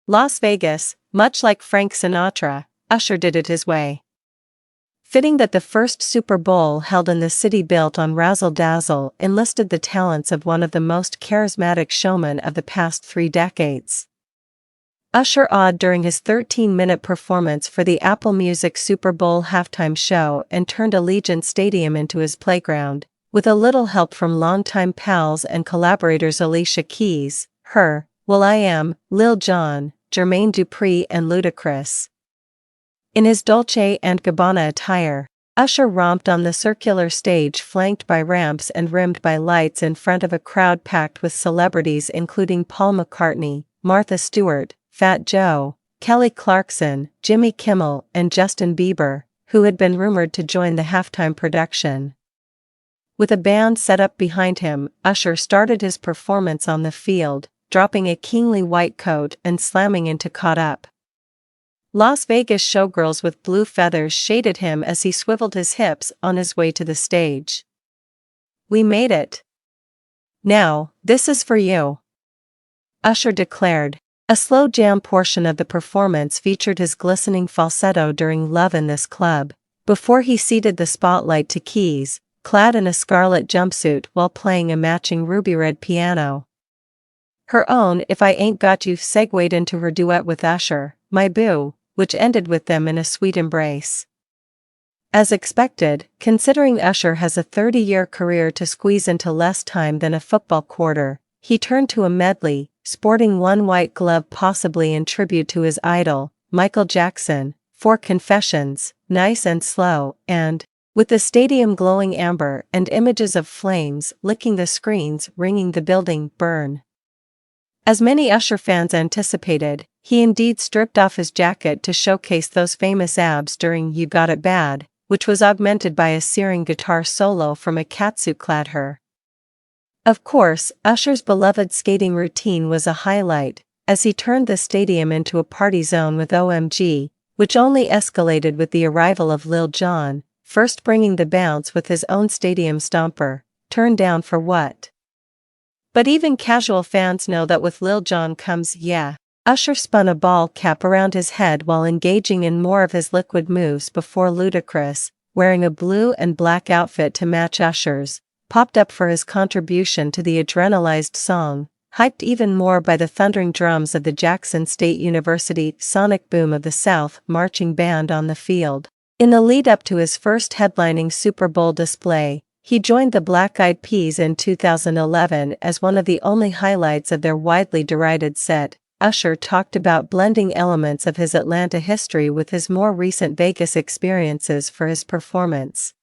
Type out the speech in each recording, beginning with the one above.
Las Vegas, much like Frank Sinatra, Usher did it his way. Fitting that the first Super Bowl held in the city built on razzle-dazzle enlisted the talents of one of the most charismatic showmen of the past 3 decades. Usher awed during his 13-minute performance for the Apple Music Super Bowl halftime show and turned Allegiant Stadium into his playground, with a little help from longtime pals and collaborators Alicia Keys, Her, will.i.am, Lil Jon, Jermaine Dupri and Ludacris. In his Dolce & Gabbana attire, Usher romped on the circular stage flanked by ramps and rimmed by lights in front of a crowd packed with celebrities including Paul McCartney, Martha Stewart, Fat Joe, Kelly Clarkson, Jimmy Kimmel and Justin Bieber, who had been rumored to join the halftime production. With a band set up behind him, Usher started his performance on the field, dropping a kingly white coat and slamming into Caught Up. Las Vegas showgirls with blue feathers shaded him as he swiveled his hips on his way to the stage. "We made it. Now, this is for you," Usher declared. A slow jam portion of the performance featured his glistening falsetto during Love in This Club, before he ceded the spotlight to Keys, clad in a scarlet jumpsuit while playing a matching ruby red piano. Her own If I Ain't Got You segued into her duet with Usher, My Boo, which ended with them in a sweet embrace. As expected, considering Usher has a 30-year career to squeeze into less time than a football quarter, he turned to a medley, sporting one white glove possibly in tribute to his idol, Michael Jackson, for Confessions, Nice and Slow, and, with the stadium glowing amber and images of flames licking the screens ringing the building, Burn. As many Usher fans anticipated, he indeed stripped off his jacket to showcase those famous abs during You Got It Bad, which was augmented by a searing guitar solo from a catsuit-clad Her. Of course, Usher's beloved skating routine was a highlight, as he turned the stadium into a party zone with OMG, which only escalated with the arrival of Lil Jon, first bringing the bounce with his own stadium stomper, Turn Down for What. But even casual fans know that with Lil Jon comes Yeah. Usher spun a ball cap around his head while engaging in more of his liquid moves before Ludacris, wearing a blue and black outfit to match Usher's, popped up for his contribution to the adrenalized song, hyped even more by the thundering drums of the Jackson State University Sonic Boom of the South marching band on the field. In the lead-up to his first headlining Super Bowl display, he joined the Black Eyed Peas in 2011 as one of the only highlights of their widely derided set. Usher talked about blending elements of his Atlanta history with his more recent Vegas experiences for his performance.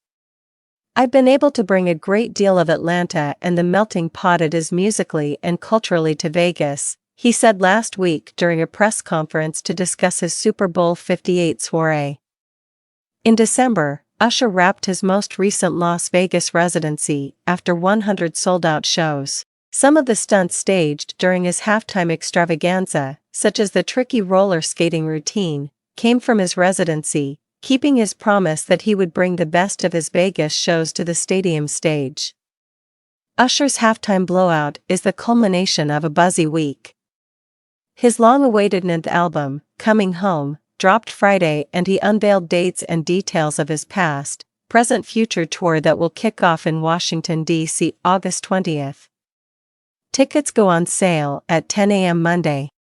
"I've been able to bring a great deal of Atlanta and the melting pot it is musically and culturally to Vegas," he said last week during a press conference to discuss his Super Bowl 58 soiree. In December, Usher wrapped his most recent Las Vegas residency after 100 sold-out shows. Some of the stunts staged during his halftime extravaganza, such as the tricky roller skating routine, came from his residency, keeping his promise that he would bring the best of his Vegas shows to the stadium stage. Usher's halftime blowout is the culmination of a buzzy week. His long-awaited 9th album, Coming Home, dropped Friday and he unveiled dates and details of his past, present, future tour that will kick off in Washington, D.C. August 20th. Tickets go on sale at 10 a.m. Monday.